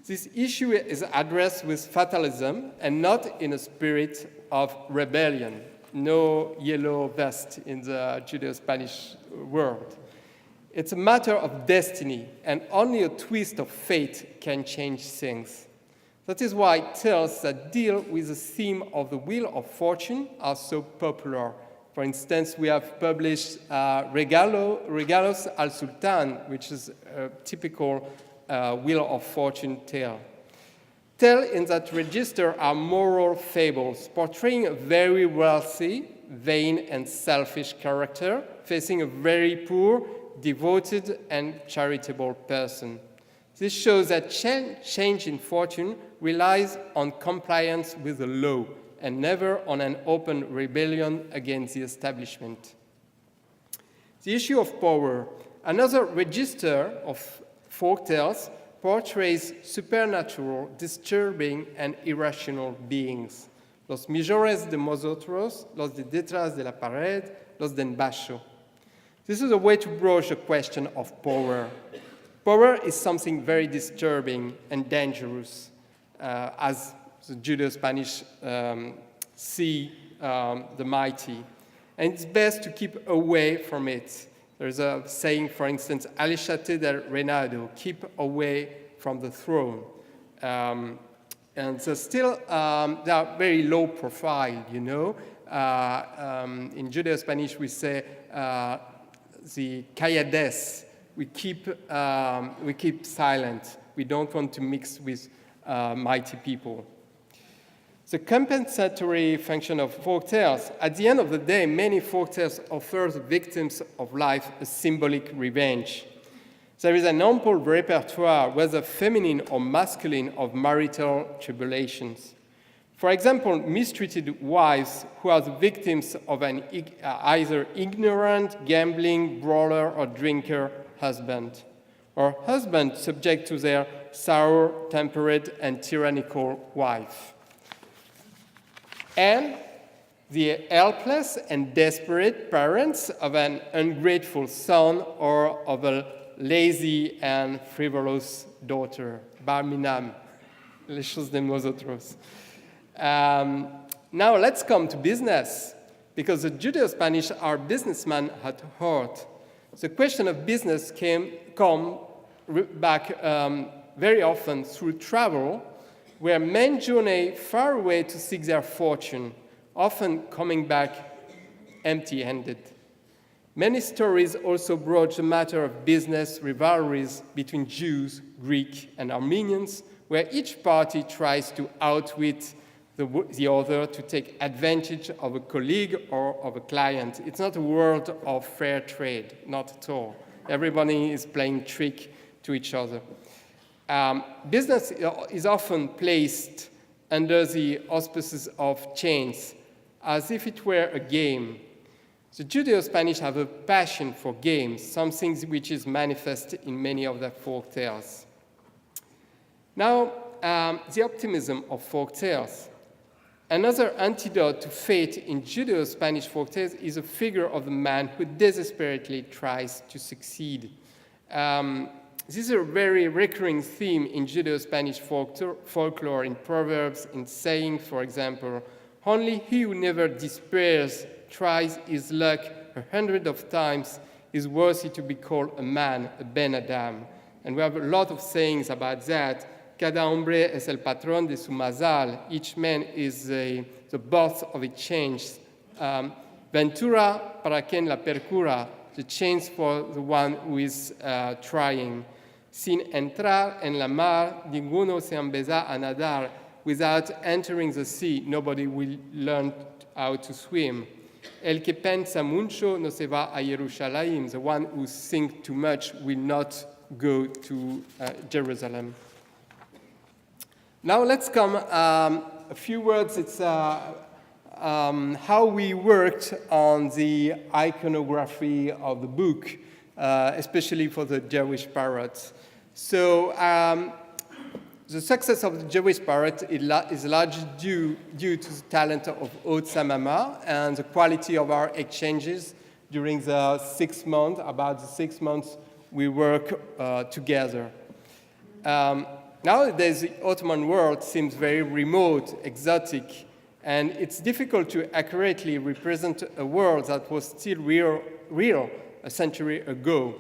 This issue is addressed with fatalism and not in a spirit of rebellion. No yellow vest in the Judeo-Spanish world. It's a matter of destiny, and only a twist of fate can change things. That is why tales that deal with the theme of the Wheel of Fortune are so popular. For instance, we have published Regalos al Sultan, which is a typical Wheel of Fortune tale. Tales in that register are moral fables, portraying a very wealthy, vain, and selfish character facing a very poor, devoted, and charitable person. This shows that change in fortune relies on compliance with the law and never on an open rebellion against the establishment. The issue of power. Another register of folktales portrays supernatural, disturbing, and irrational beings. Los millores de nosotros, los de detrás de la pared, los de embaixo. This is a way to broach the question of power. Power is something very disturbing and dangerous, as the Judeo-Spanish see the mighty. And it's best to keep away from it. There's a saying, for instance, alejate del reinado, keep away from the throne. And so still, they are very low profile, you know. In Judeo-Spanish, we say the callades. We keep silent. We don't want to mix with mighty people. The compensatory function of folktales. At the end of the day, many folktales offer the victims of life a symbolic revenge. There is an ample repertoire, whether feminine or masculine, of marital tribulations. For example, mistreated wives who are the victims of an either ignorant, gambling, brawler, or drinker husband, or husband subject to their sour-tempered and tyrannical wife. And the helpless and desperate parents of an ungrateful son or of a lazy and frivolous daughter. Barminam, les choses de nosotros. Now let's come to business, because the Judeo-Spanish are businessmen at heart. The question of business come back very often through travel, where men journey far away to seek their fortune, often coming back empty-handed. Many stories also broach the matter of business rivalries between Jews, Greek, and Armenians, where each party tries to outwit the other to take advantage of a colleague or of a client. It's not a world of fair trade, not at all. Everybody is playing trick to each other. Business is often placed under the auspices of chains, as if it were a game. The Judeo-Spanish have a passion for games, something which is manifest in many of their folk tales. Now, the optimism of folk tales. Another antidote to fate in Judeo-Spanish folk tales is a figure of the man who desperately tries to succeed. This is a very recurring theme in Judeo-Spanish folklore, in proverbs, in sayings, for example. Only he who never despairs, tries his luck 100 of times, is worthy to be called a man, a Ben Adam. And we have a lot of sayings about that. Cada hombre es el patrón de su mazal. Each man is the boss of a change. Ventura para quien la percura. The chance for the one who is trying. Sin entrar en la mar, ninguno se empezará a nadar. Without entering the sea, nobody will learn how to swim. El que pensa mucho no se va a Jerusalem. The one who thinks too much will not go to Jerusalem. Now let's come a few words. It's how we worked on the iconography of the book, especially for the Jewish Parrot. So the success of the Jewish Parrot is largely due to the talent of Aude Samama and the quality of our exchanges during the 6 months, about the 6 months we work together. Nowadays, the Ottoman world seems very remote, exotic, and it's difficult to accurately represent a world that was still real a century ago.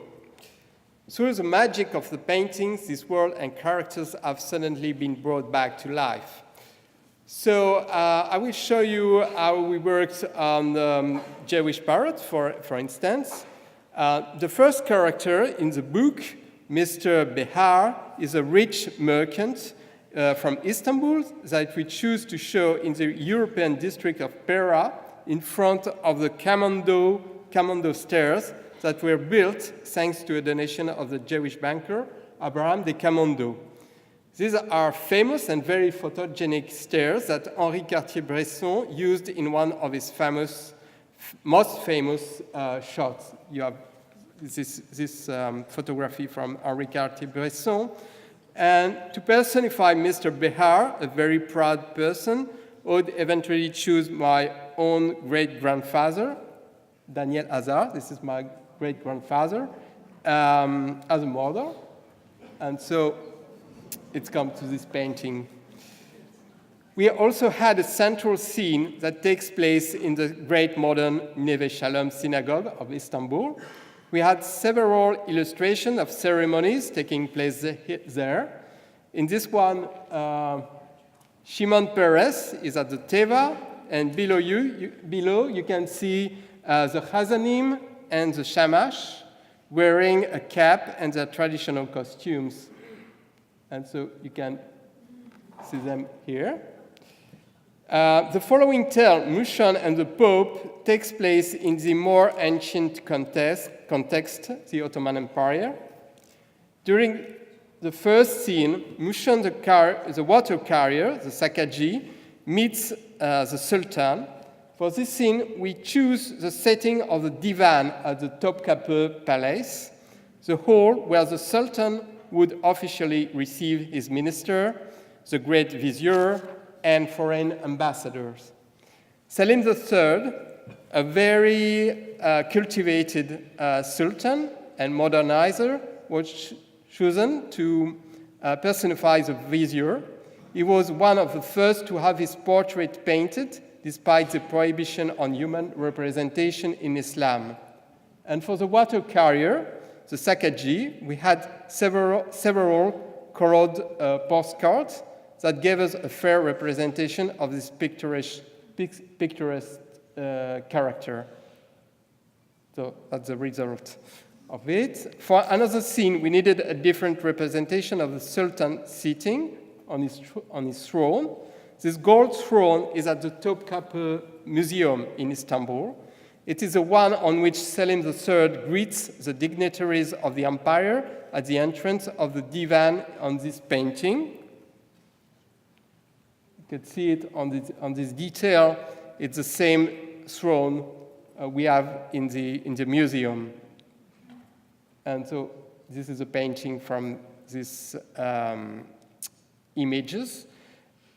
Through the magic of the paintings, this world and characters have suddenly been brought back to life. So I will show you how we worked on the Jewish Parrot, for instance. The first character in the book, Mr. Behar, is a rich merchant from Istanbul that we choose to show in the European district of Pera in front of the Camondo stairs that were built thanks to a donation of the Jewish banker, Abraham de Camondo. These are famous and very photogenic stairs that Henri Cartier-Bresson used in one of his most famous shots. You have this photography from Henri Cartier-Bresson. And to personify Mr. Behar, a very proud person, Aude eventually chose my own great-grandfather, Daniel Azar. This is my great-grandfather, as a model. And so it's come to this painting. We also had a central scene that takes place in the great modern Neve Shalom synagogue of Istanbul. We had several illustrations of ceremonies taking place there. In this one, Shimon Peres is at the Teva, and below you can see the Chazanim and the Shamash wearing a cap and their traditional costumes. And so you can see them here. The following tale, Mushon and the Pope, takes place in the more ancient context, the Ottoman Empire. During the first scene, Mushon, the water carrier, the Sakaji, meets the Sultan. For this scene, we choose the setting of the divan at the Topkapı Palace, the hall where the Sultan would officially receive his minister, the great vizier, and foreign ambassadors. Selim III, a very cultivated sultan and modernizer, was chosen to personify the vizier. He was one of the first to have his portrait painted, despite the prohibition on human representation in Islam. And for the water carrier, the Sakaji, we had several colored postcards that gave us a fair representation of this picturesque character. So that's the result of it. For another scene, we needed a different representation of the Sultan sitting on his throne. This gold throne is at the Topkapı Museum in Istanbul. It is the one on which Selim III greets the dignitaries of the empire at the entrance of the divan on this painting. You can see it on this detail. It's the same throne we have in the museum. And so this is a painting from these images.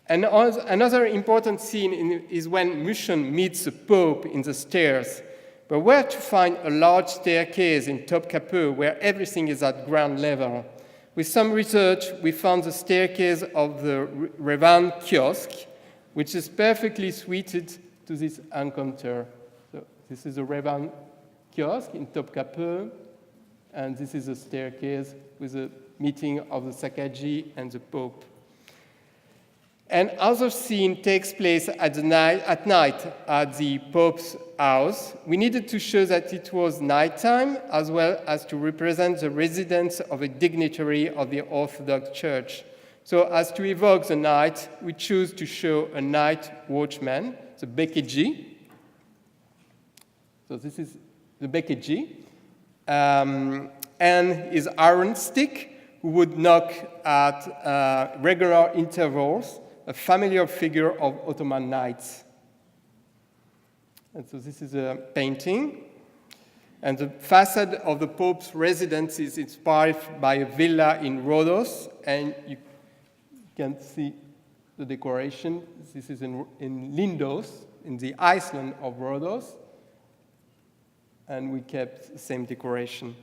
And another important scene is when Mushon meets the Pope in the stairs. But where to find a large staircase in Topkapı where everything is at ground level? With some research, we found the staircase of the Revan kiosk, which is perfectly suited to this encounter. So this is the Revan kiosk in Topkapı, and this is a staircase with the meeting of the Sakaji and the Pope. Another scene takes place at night at the Pope's house. We needed to show that it was nighttime, as well as to represent the residence of a dignitary of the Orthodox Church. So as to evoke the night, we choose to show a night watchman, the Bekeci. So this is the Bekeci. And his iron stick, who would knock at regular intervals, a familiar figure of Ottoman knights. And so this is a painting. And the facade of the Pope's residence is inspired by a villa in Rhodos, and you can see the decoration. This is in Lindos, in the island of Rhodos, and we kept the same decoration.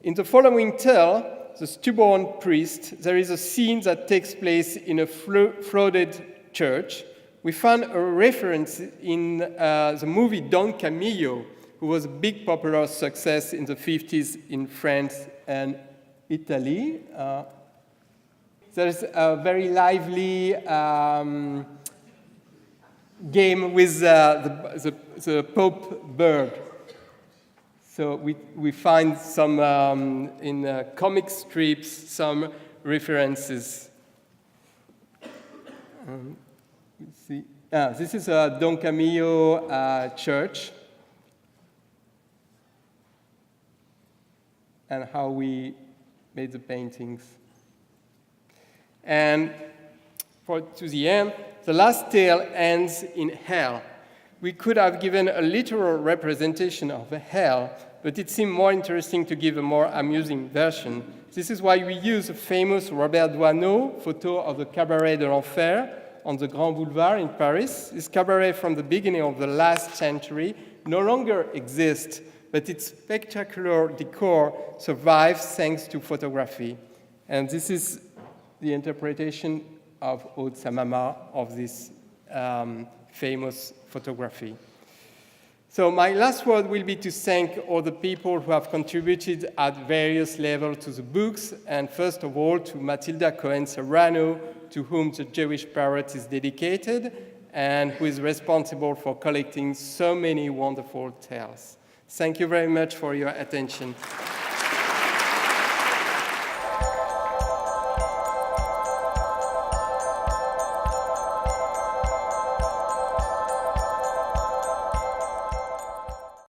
In the following tale, The Stubborn Priest, there is a scene that takes place in a flooded church. We found a reference in the movie Don Camillo, who was a big popular success in the 50s in France and Italy. There's a very lively game with the Pope bird. So we find some, in comic strips, some references. Let's see. This is a Don Camillo church, and how we made the paintings. And to the end, the last tale ends in hell. We could have given a literal representation of hell, but it seemed more interesting to give a more amusing version. This is why we use a famous Robert Doisneau photo of the Cabaret de l'Enfer on the Grand Boulevard in Paris. This cabaret from the beginning of the last century no longer exists, but its spectacular decor survives thanks to photography. And this is the interpretation of Aude Samama of this famous photography. So my last word will be to thank all the people who have contributed at various levels to the books, and first of all to Matilda Cohen-Serrano, to whom the Jewish Parrot is dedicated, and who is responsible for collecting so many wonderful tales. Thank you very much for your attention.